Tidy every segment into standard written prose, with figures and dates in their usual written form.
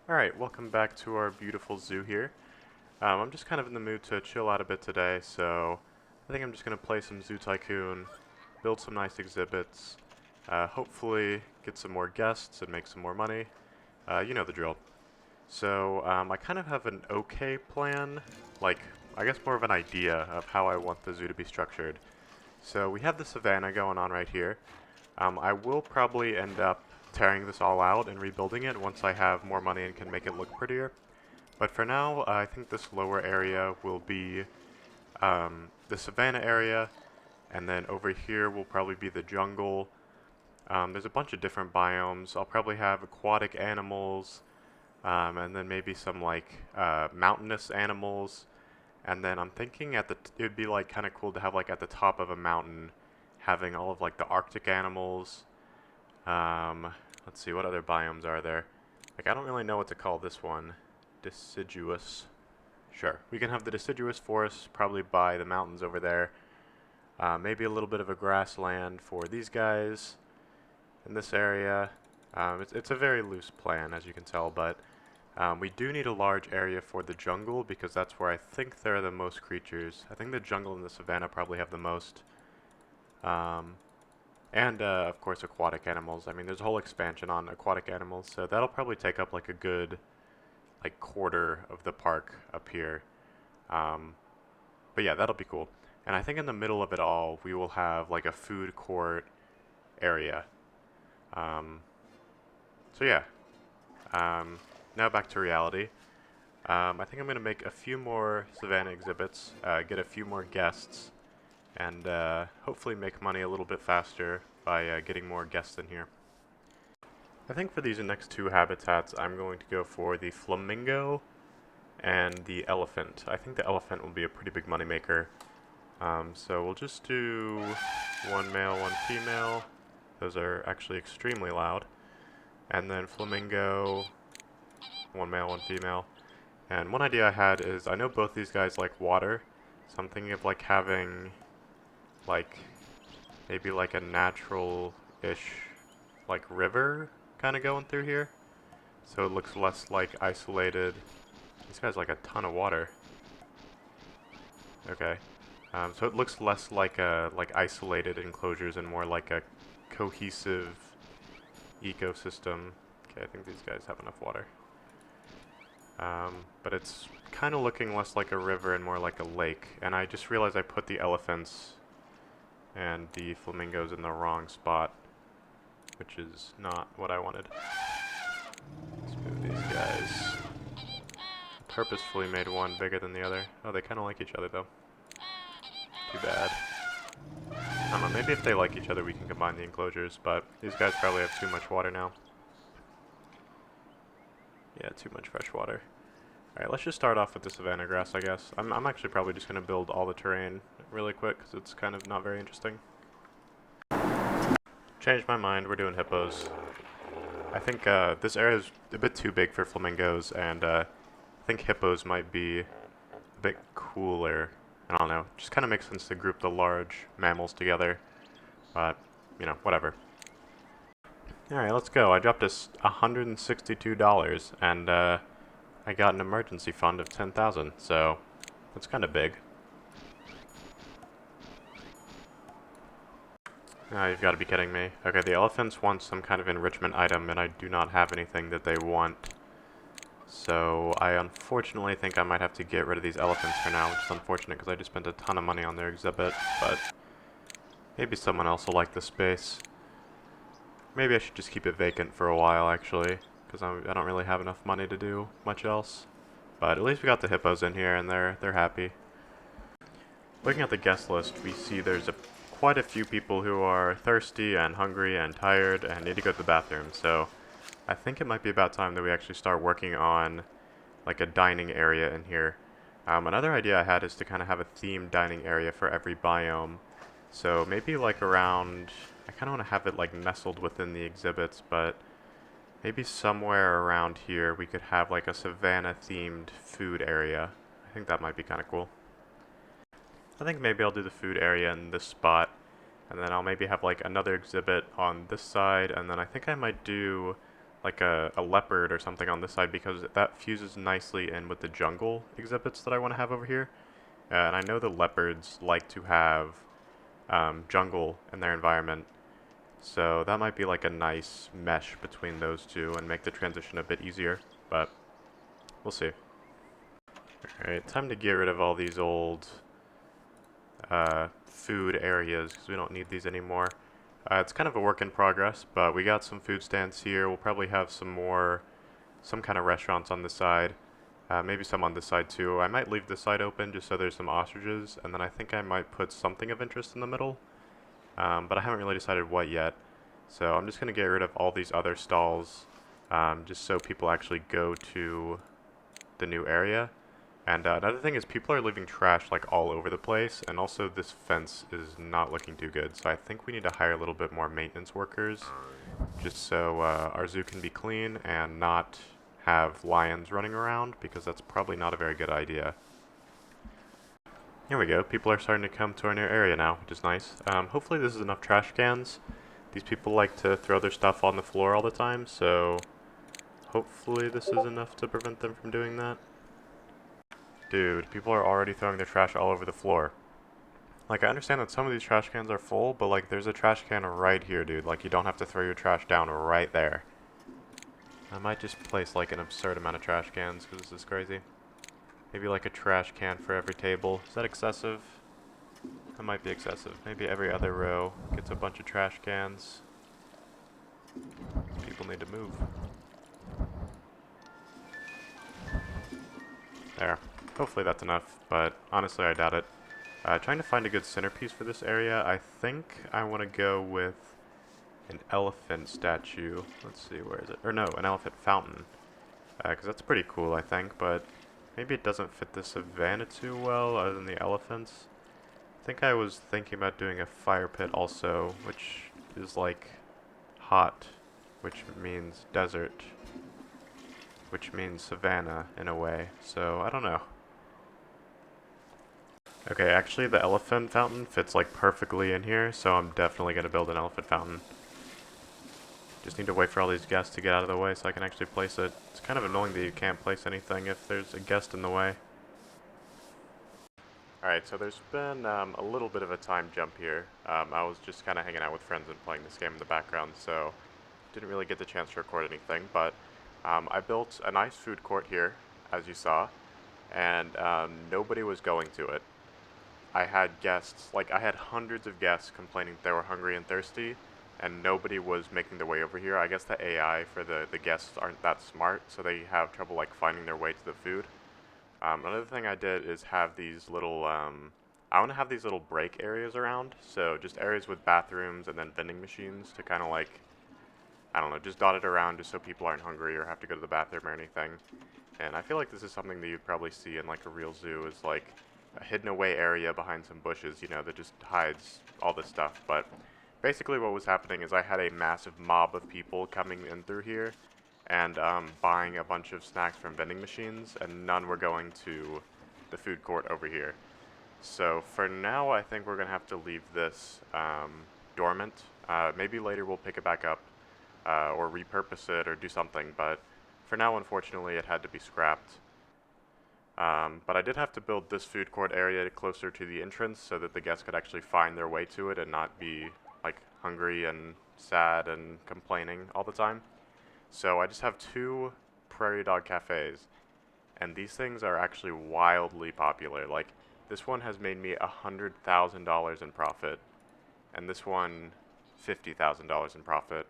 Alright, welcome back to our beautiful zoo here. I'm just kind of in the mood to chill out a bit today, so I think I'm just going to play some Zoo Tycoon, build some nice exhibits, hopefully get some more guests and make some more money. You know the drill. So I kind of have an okay plan, like I guess more of an idea of how I want the zoo to be structured. So we have the savannah going on right here. I will probably end up tearing this all out and rebuilding it once I have more money and can make it look prettier. But for now, I think this lower area will be the savannah area, and then over here will probably be the jungle. There's a bunch of different biomes. I'll probably have aquatic animals, and then maybe some like mountainous animals. And then I'm thinking it would be like kind of cool to have like at the top of a mountain, having all of like the Arctic animals. Um, let's see, what other biomes are there? Like I don't really know what to call this one. Deciduous. Sure. We can have the deciduous forest probably by the mountains over there. Maybe a little bit of a grassland for these guys in this area. It's a very loose plan, as you can tell, but we do need a large area for the jungle because that's where I think there are the most creatures. I think the jungle and the savannah probably have the most. Um, and, of course, aquatic animals. I mean, there's a whole expansion on aquatic animals, so that'll probably take up like a good like quarter of the park up here. Um, but yeah, that'll be cool. And I think in the middle of it all, we will have like a food court area. Um, so yeah. Now back to reality. I think I'm going to make a few more Savannah exhibits, get a few more guests, and hopefully make money a little bit faster by getting more guests in here. I think for these next two habitats, I'm going to go for the flamingo and the elephant. I think the elephant will be a pretty big moneymaker. So we'll just do one male, one female. Those are actually extremely loud. And then flamingo, one male, one female. And one idea I had is I know both these guys like water, so I'm thinking of like having like maybe like a natural-ish like river kind of going through here. So it looks less like isolated. This guy's like a ton of water. Okay. So it looks less like like isolated enclosures and more like a cohesive ecosystem. Okay, I think these guys have enough water. But it's kind of looking less like a river and more like a lake. And I just realized I put the elephants and the flamingos in the wrong spot, which is not what I wanted. Let's move these guys. Purposefully made one bigger than the other. Oh, they kind of like each other though. Too bad. I don't know, maybe if they like each other we can combine the enclosures, but these guys probably have too much water now. Yeah, too much fresh water. Alright, let's just start off with the savanna grass, I guess. I'm actually probably just going to build all the terrain really quick, because it's kind of not very interesting. Changed my mind, we're doing hippos. I think this area is a bit too big for flamingos, and I think hippos might be a bit cooler. I don't know, just kind of makes sense to group the large mammals together, but, you know, whatever. Alright, let's go. I dropped us $162, and I got an emergency fund of 10,000, so that's kind of big. Oh, you've got to be kidding me. Okay, the elephants want some kind of enrichment item, and I do not have anything that they want. So I unfortunately think I might have to get rid of these elephants for now, which is unfortunate because I just spent a ton of money on their exhibit, but maybe someone else will like the space. Maybe I should just keep it vacant for a while, actually, because I don't really have enough money to do much else. But at least we got the hippos in here, and they're happy. Looking at the guest list, we see there's quite a few people who are thirsty and hungry and tired and need to go to the bathroom, so I think it might be about time that we actually start working on like a dining area in here. Another idea I had is to kind of have a themed dining area for every biome. So maybe like around, I kind of want to have it like nestled within the exhibits, but maybe somewhere around here we could have like a savanna themed food area. I think that might be kind of cool. I think maybe I'll do the food area in this spot, and then I'll maybe have like another exhibit on this side, and then I think I might do like a leopard or something on this side because that fuses nicely in with the jungle exhibits that I want to have over here. And I know the leopards like to have jungle in their environment, so that might be like a nice mesh between those two and make the transition a bit easier, but we'll see. Alright, time to get rid of all these old food areas because we don't need these anymore. It's kind of a work in progress, but we got some food stands here. We'll probably have some kind of restaurants on the side. Maybe some on this side too. I might leave this side open just so there's some ostriches, and then I think I might put something of interest in the middle, but I haven't really decided what yet. So I'm just going to get rid of all these other stalls, just so people actually go to the new area. And another thing is people are leaving trash like all over the place, and also this fence is not looking too good. So I think we need to hire a little bit more maintenance workers, just so our zoo can be clean and not have lions running around, because that's probably not a very good idea. Here we go. People are starting to come to our new area now, which is nice. Hopefully this is enough trash cans. These people like to throw their stuff on the floor all the time, so hopefully this is enough to prevent them from doing that. Dude, people are already throwing their trash all over the floor. Like, I understand that some of these trash cans are full, but like, there's a trash can right here, dude. Like, you don't have to throw your trash down right there. I might just place like an absurd amount of trash cans, because this is crazy. Maybe like a trash can for every table. Is that excessive? That might be excessive. Maybe every other row gets a bunch of trash cans. People need to move. There. Hopefully that's enough, but honestly I doubt it. Trying to find a good centerpiece for this area. I think I want to go with an elephant statue. Let's see, where is it? Or no, an elephant fountain. Because that's pretty cool, I think, but maybe it doesn't fit the savannah too well, other than the elephants. I think I was thinking about doing a fire pit also, which is like hot, which means desert, which means savannah in a way, so I don't know. Okay, actually the elephant fountain fits like perfectly in here, so I'm definitely going to build an elephant fountain. Just need to wait for all these guests to get out of the way so I can actually place it. It's kind of annoying that you can't place anything if there's a guest in the way. Alright, so there's been a little bit of a time jump here. I was just kind of hanging out with friends and playing this game in the background, so didn't really get the chance to record anything, but I built a nice food court here, as you saw, and nobody was going to it. I had guests, like I had hundreds of guests complaining that they were hungry and thirsty, and nobody was making their way over here. I guess the AI for the guests aren't that smart, so they have trouble like finding their way to the food. Another thing I did is have these little, I want to have these little break areas around, so just areas with bathrooms and then vending machines to kind of like, I don't know, just dot it around just so people aren't hungry or have to go to the bathroom or anything. And I feel like this is something that you'd probably see in like a real zoo, is like a hidden away area behind some bushes, you know, that just hides all this stuff. But basically what was happening is I had a massive mob of people coming in through here and buying a bunch of snacks from vending machines, and none were going to the food court over here. So for now, I think we're going to have to leave this dormant. Maybe later we'll pick it back up or repurpose it or do something, but for now, unfortunately, it had to be scrapped. But I did have to build this food court area closer to the entrance so that the guests could actually find their way to it and not be like hungry and sad and complaining all the time. So I just have two prairie dog cafes, and these things are actually wildly popular. Like, this one has made me $100,000 in profit, and this one $50,000 in profit,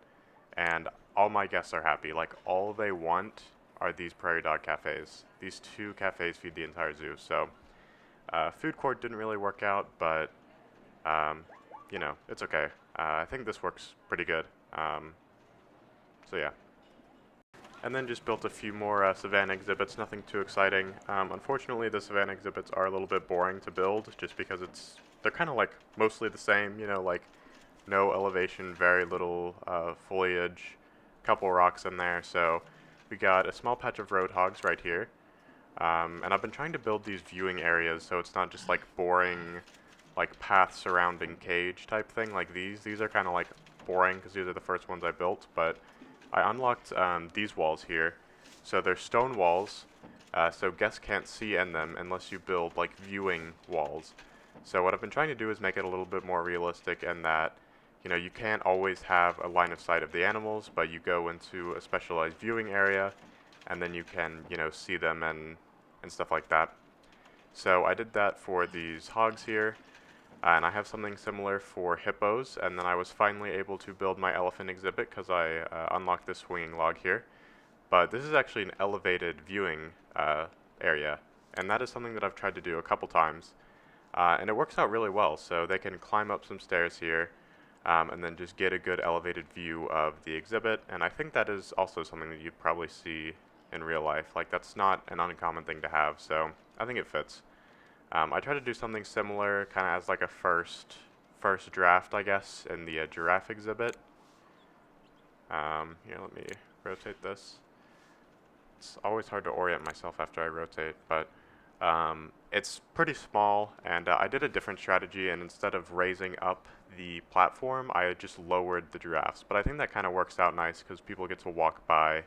and all my guests are happy. Like, all they want are these prairie dog cafes. These two cafes feed the entire zoo. So food court didn't really work out, but you know, it's okay. I think this works pretty good. So yeah. And then just built a few more savannah exhibits, nothing too exciting. Unfortunately, the savannah exhibits are a little bit boring to build just because they're kind of like mostly the same, you know, like no elevation, very little foliage, couple rocks in there. So we got a small patch of roadhogs right here. And I've been trying to build these viewing areas so it's not just like boring, like path surrounding cage type thing like these. These are kind of like boring because these are the first ones I built, but I unlocked these walls here. So they're stone walls, so guests can't see in them unless you build like viewing walls. So what I've been trying to do is make it a little bit more realistic in that, you know, you can't always have a line of sight of the animals, but you go into a specialized viewing area, and then you can, you know, see them and stuff like that. So I did that for these hogs here, and I have something similar for hippos, and then I was finally able to build my elephant exhibit because I unlocked this swinging log here. But this is actually an elevated viewing area, and that is something that I've tried to do a couple times, and it works out really well. So they can climb up some stairs here, and then just get a good elevated view of the exhibit, and I think that is also something that you'd probably see in real life. Like, that's not an uncommon thing to have, so I think it fits. I try to do something similar, kind of as like a first draft, I guess, in the giraffe exhibit. Here, let me rotate this. It's always hard to orient myself after I rotate, but it's pretty small, and I did a different strategy, and instead of raising up the platform, I just lowered the giraffes. But I think that kind of works out nice because people get to walk by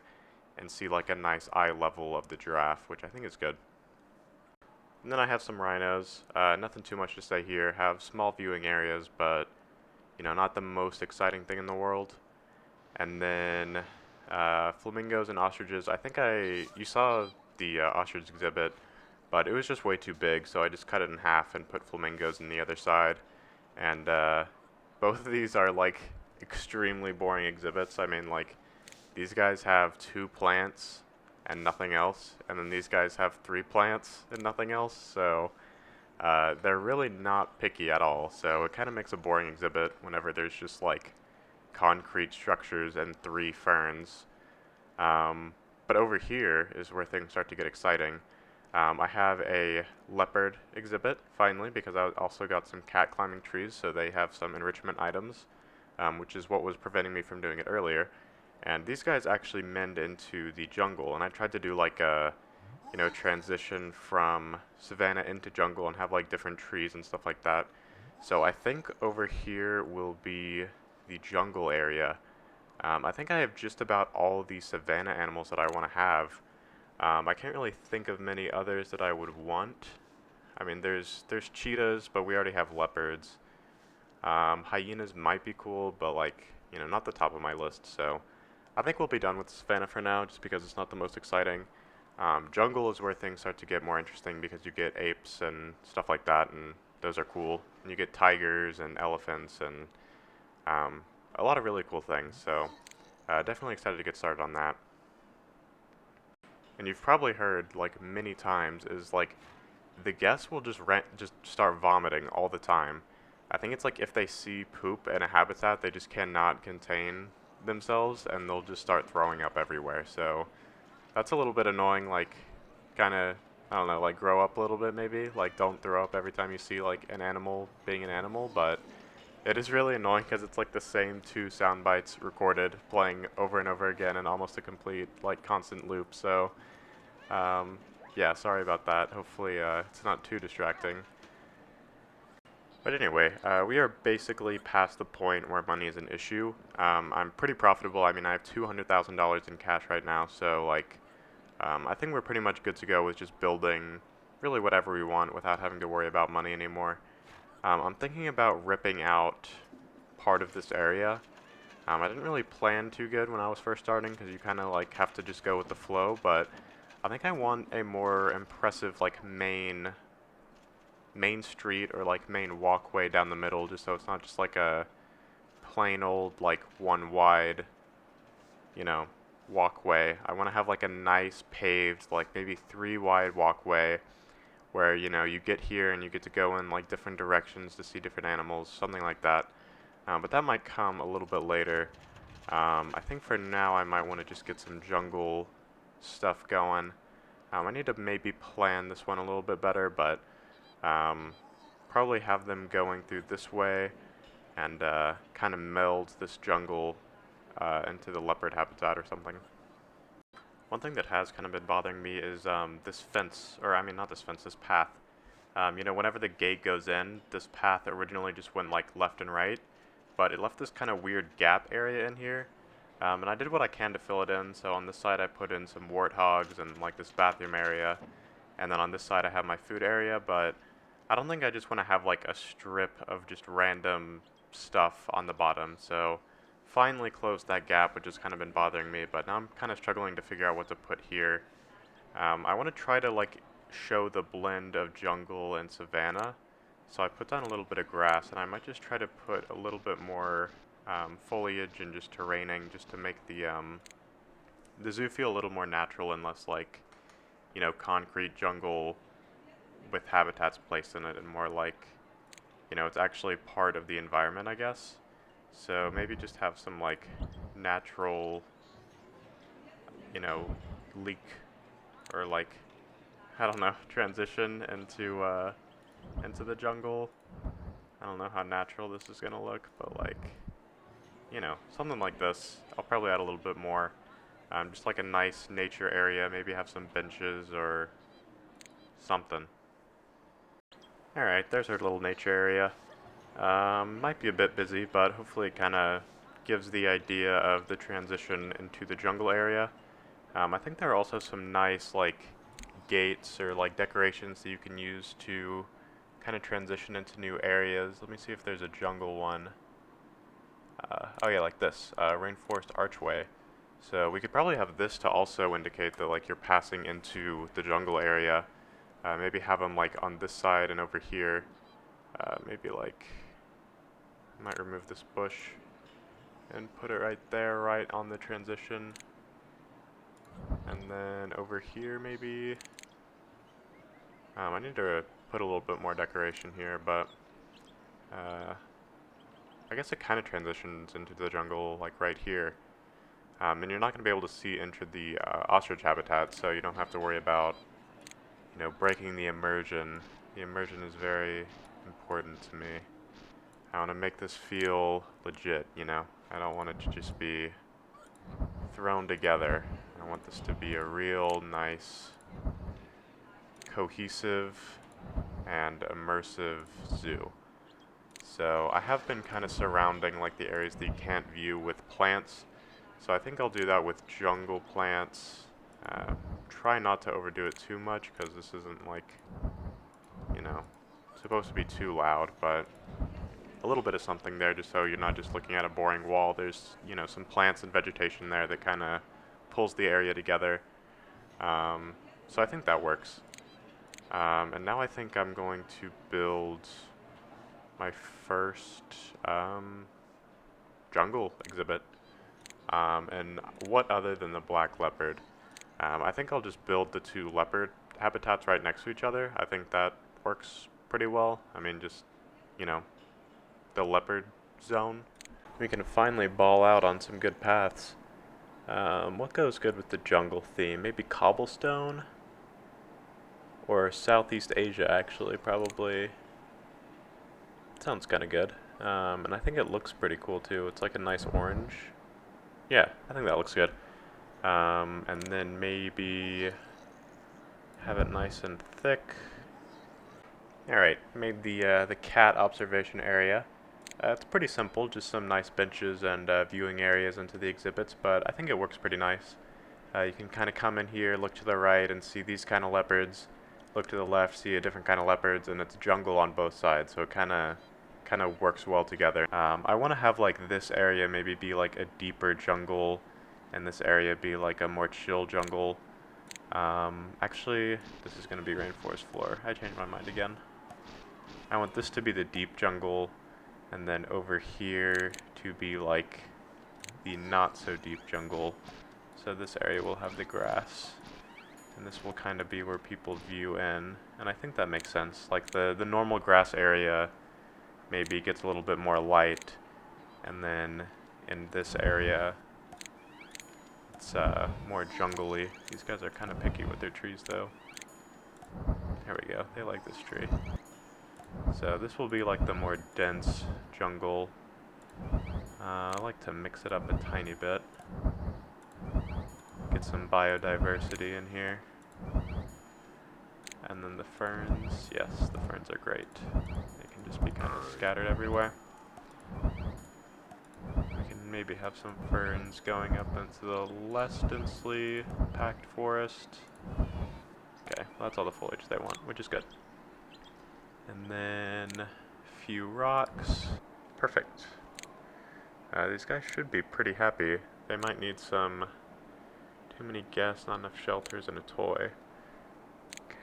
and see like a nice eye level of the giraffe, which I think is good. And then I have some rhinos. Nothing too much to say here. Have small viewing areas, but you know, not the most exciting thing in the world. And then flamingos and ostriches. I think you saw the ostrich exhibit, but it was just way too big, so I just cut it in half and put flamingos in the other side. And both of these are like extremely boring exhibits. I mean, like, these guys have 2 plants and nothing else, and then these guys have 3 plants and nothing else. So they're really not picky at all. So it kind of makes a boring exhibit whenever there's just like concrete structures and 3 ferns. But over here is where things start to get exciting. I have a leopard exhibit, finally, because I also got some cat climbing trees, so they have some enrichment items, which is what was preventing me from doing it earlier. And these guys actually mend into the jungle, and I tried to do like a, you know, transition from savannah into jungle and have like different trees and stuff like that. So I think over here will be the jungle area. I think I have just about all the savannah animals that I want to have. I can't really think of many others that I would want. I mean, there's cheetahs, but we already have leopards. Hyenas might be cool, but like, you know, not the top of my list. So I think we'll be done with savannah for now, just because it's not the most exciting. Jungle is where things start to get more interesting because you get apes and stuff like that, and those are cool. And you get tigers and elephants and a lot of really cool things. So definitely excited to get started on that. And you've probably heard like many times is like the guests will just start vomiting all the time. I think it's like if they see poop in a habitat, they just cannot contain themselves and they'll just start throwing up everywhere. So that's a little bit annoying. Like, kind of, I don't know, like grow up a little bit maybe. Like, don't throw up every time you see like an animal being an animal. But it is really annoying because it's like the same 2 sound bites recorded, playing over and over again in almost a complete like constant loop. So um, yeah, sorry about that. Hopefully it's not too distracting. But anyway, we are basically past the point where money is an issue. I'm pretty profitable. I mean, I have $200,000 in cash right now, so like, I think we're pretty much good to go with just building really whatever we want without having to worry about money anymore. I'm thinking about ripping out part of this area. I didn't really plan too good when I was first starting because you kind of like have to just go with the flow, but I think I want a more impressive like main street or like main walkway down the middle, just so it's not just like a plain old like one wide, you know, walkway. I want to have like a nice paved, like maybe 3 wide walkway where, you know, you get here and you get to go in like different directions to see different animals, something like that. But that might come a little bit later. I think for now I might want to just get some jungle stuff going. I need to maybe plan this one a little bit better, but probably have them going through this way and kind of meld this jungle into the leopard habitat or something. One thing that has kind of been bothering me is this fence, or I mean not this fence, this path. You know, whenever the gate goes in, this path originally just went like left and right, but it left this kind of weird gap area in here. And I did what I can to fill it in. So on this side I put in some warthogs and like this bathroom area. And then on this side I have my food area, but I don't think I just want to have like a strip of just random stuff on the bottom. So finally closed that gap, which has kind of been bothering me, but now I'm kind of struggling to figure out what to put here. I want to try to like show the blend of jungle and savanna. So I put down a little bit of grass, and I might just try to put a little bit more foliage and just terraining, just to make the zoo feel a little more natural and less like, you know, concrete jungle with habitats placed in it, and more like, you know, it's actually part of the environment, I guess. So maybe just have some like natural, you know, leak or like, I don't know, transition into the jungle. I don't know how natural this is gonna look, but like, you know, something like this. I'll probably add a little bit more. Just like a nice nature area, maybe have some benches or something. Alright, there's our little nature area. Might be a bit busy, but hopefully it kind of gives the idea of the transition into the jungle area. I think there are also some nice like gates or like decorations that you can use to kind of transition into new areas. Let me see if there's a jungle one. Oh yeah, like this, rainforest archway. So we could probably have this to also indicate that like you're passing into the jungle area. Maybe have them like on this side and over here. Maybe like, I might remove this bush and put it right there, right on the transition. And then over here maybe, I need to put a little bit more decoration here, but I guess it kind of transitions into the jungle like right here. And you're not going to be able to see into the ostrich habitat, so you don't have to worry about, you know, breaking the immersion. The immersion is very important to me. I want to make this feel legit, you know? I don't want it to just be thrown together. I want this to be a real nice, cohesive, and immersive zoo. So I have been kind of surrounding like the areas that you can't view with plants. So I think I'll do that with jungle plants. Try not to overdo it too much, because this isn't like, you know, supposed to be too loud, but a little bit of something there, just so you're not just looking at a boring wall. There's, you know, some plants and vegetation there that kind of pulls the area together. So I think that works. And now I think I'm going to build my first jungle exhibit. And what other than the black leopard? I think I'll just build the two leopard habitats right next to each other. I think that works pretty well. I mean, just, you know, the leopard zone. We can finally ball out on some good paths. What goes good with the jungle theme? Maybe cobblestone? Or Southeast Asia, actually, probably. Sounds kind of good. And I think it looks pretty cool, too. It's like a nice orange. Yeah, I think that looks good. And then maybe have it nice and thick. Alright, made the cat observation area. It's pretty simple, just some nice benches and viewing areas into the exhibits, but I think it works pretty nice. You can kind of come in here, look to the right, and see these kind of leopards. Look to the left, see a different kind of leopards, and it's jungle on both sides, so it kind of works well together. I want to have like this area maybe be like a deeper jungle, and this area be like a more chill jungle. Actually, this is going to be rainforest floor. I changed my mind again. I want this to be the deep jungle, and then over here to be like the not so deep jungle. So this area will have the grass, and this will kind of be where people view in, and I think that makes sense. Like the normal grass area maybe gets a little bit more light, and then in this area it's more jungly. These guys are kind of picky with their trees though. There we go, they like this tree. So this will be like the more dense jungle. I like to mix it up a tiny bit. Get some biodiversity in here. And then the ferns, yes, the ferns are great. They can just be kind of scattered everywhere. We can maybe have some ferns going up into the less densely packed forest. Okay, well, that's all the foliage they want, which is good. And then a few rocks. Perfect. These guys should be pretty happy. They might need some too many guests, not enough shelters, and a toy.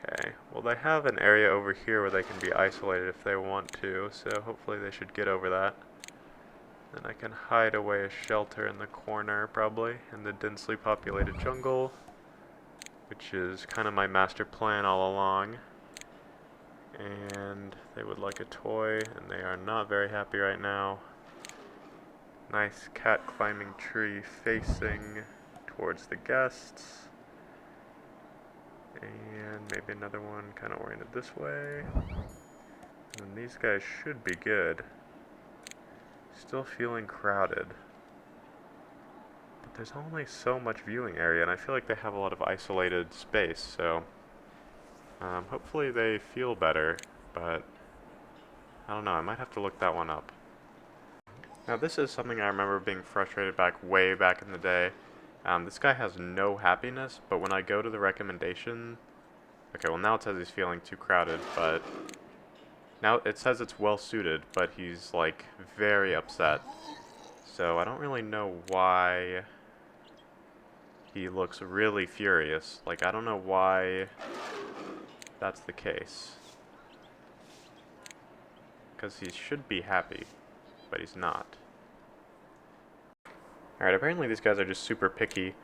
Okay, well they have an area over here where they can be isolated if they want to, so hopefully they should get over that. Then I can hide away a shelter in the corner, probably, in the densely populated jungle, which is kind of my master plan all along. And they would like a toy, and they are not very happy right now. Nice cat climbing tree facing towards the guests. And maybe another one kind of oriented this way. And these guys should be good. Still feeling crowded. But there's only so much viewing area, and I feel like they have a lot of isolated space, so hopefully they feel better, but I don't know, I might have to look that one up. Now this is something I remember being frustrated way back in the day. This guy has no happiness, but when I go to the recommendation... Okay, well now it says he's feeling too crowded, but... Now it says it's well suited, but he's like very upset. So I don't really know why he looks really furious. Like, I don't know why that's the case. Because he should be happy, but he's not. Alright, apparently these guys are just super picky.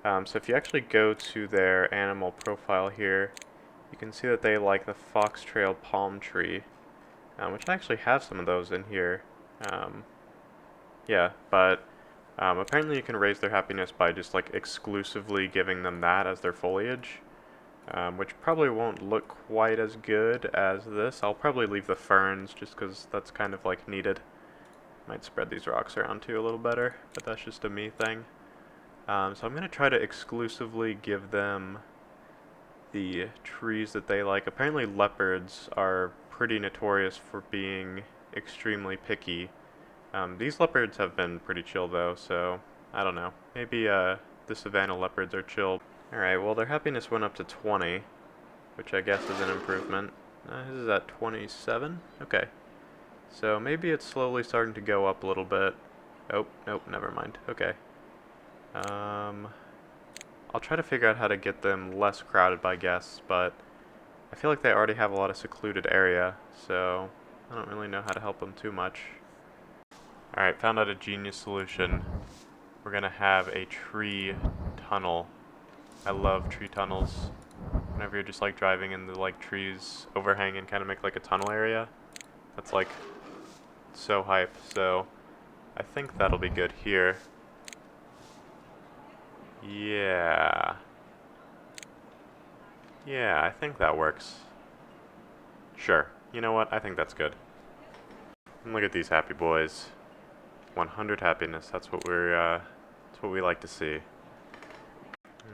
So if you actually go to their animal profile here, you can see that they like the foxtrail palm tree, which I actually have some of those in here. Yeah, but apparently you can raise their happiness by just like exclusively giving them that as their foliage, which probably won't look quite as good as this. I'll probably leave the ferns just because that's kind of like needed. Might spread these rocks around too a little better, but that's just a me thing. So I'm going to try to exclusively give them the trees that they like. Apparently leopards are pretty notorious for being extremely picky. These leopards have been pretty chill though, so I don't know. Maybe the savannah leopards are chill. Alright, well their happiness went up to 20, which I guess is an improvement. This is at 27? Okay. So maybe it's slowly starting to go up a little bit. Oh, nope, never mind. Okay. I'll try to figure out how to get them less crowded by guests, but I feel like they already have a lot of secluded area, so I don't really know how to help them too much. Alright, found out a genius solution. We're gonna have a tree tunnel. I love tree tunnels. Whenever you're just like driving and the like trees overhang and kind of make like a tunnel area, that's like so hype. So I think that'll be good here. Yeah, I think that works. Sure, you know what, I think that's good. And look at these happy boys. 100 happiness, that's what we like to see.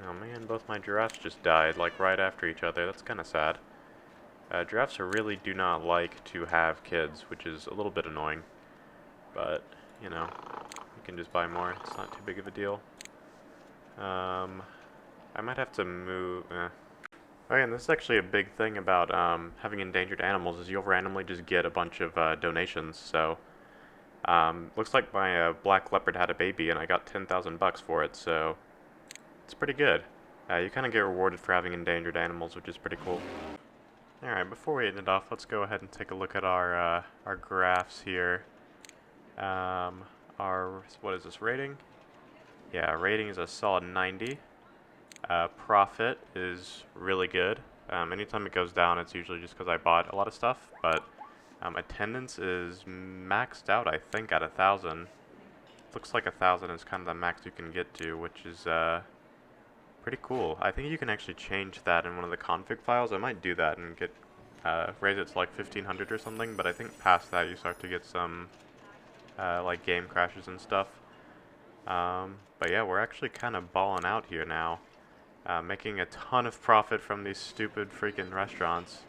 Oh man, both my giraffes just died, like right after each other. That's kind of sad. Giraffes really do not like to have kids, which is a little bit annoying. But, you know, you can just buy more. It's not too big of a deal. I might have to move... Oh yeah, and this is actually a big thing about having endangered animals, is you'll randomly just get a bunch of donations, so... looks like my black leopard had a baby, and I got 10,000 bucks for it, so... It's pretty good. You kind of get rewarded for having endangered animals, which is pretty cool. Alright, before we end it off, let's go ahead and take a look at our graphs here. What is this, rating? Yeah, rating is a solid 90. Profit is really good. Anytime it goes down, it's usually just because I bought a lot of stuff, but attendance is maxed out, I think, at 1,000. Looks like 1,000 is kind of the max you can get to, which is pretty cool. I think you can actually change that in one of the config files. I might do that and get raise it to like 1,500 or something, but I think past that you start to get some like game crashes and stuff. But yeah, we're actually kind of balling out here now. Making a ton of profit from these stupid freaking restaurants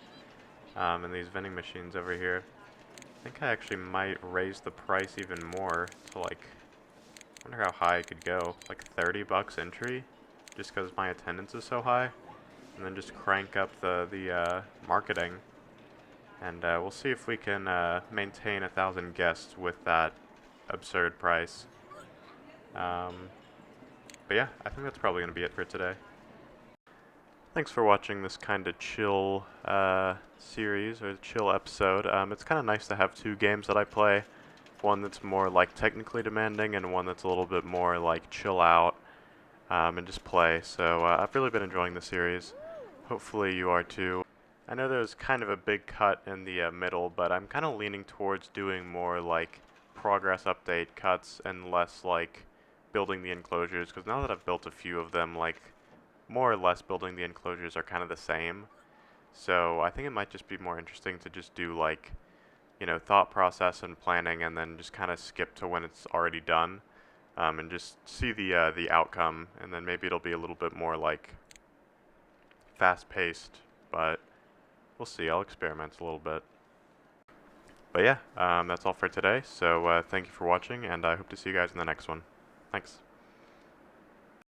and these vending machines over here. I think I actually might raise the price even more to like wonder how high I could go. Like 30 bucks entry, just because my attendance is so high, and then just crank up the marketing, and we'll see if we can maintain 1,000 guests with that absurd price. But yeah, I think that's probably gonna be it for today. Thanks for watching this kind of chill series or chill episode. It's kind of nice to have two games that I play. One that's more like technically demanding and one that's a little bit more like chill out and just play. So I've really been enjoying the series. Hopefully you are too. I know there's kind of a big cut in the middle, but I'm kind of leaning towards doing more like progress update cuts and less like building the enclosures, because now that I've built a few of them, like more or less building the enclosures are kind of the same. So I think it might just be more interesting to just do like, you know, thought process and planning, and then just kind of skip to when it's already done, and just see the outcome, and then maybe it'll be a little bit more like fast paced, but we'll see. I'll experiment a little bit. But yeah, that's all for today. So thank you for watching, and I hope to see you guys in the next one. Thanks.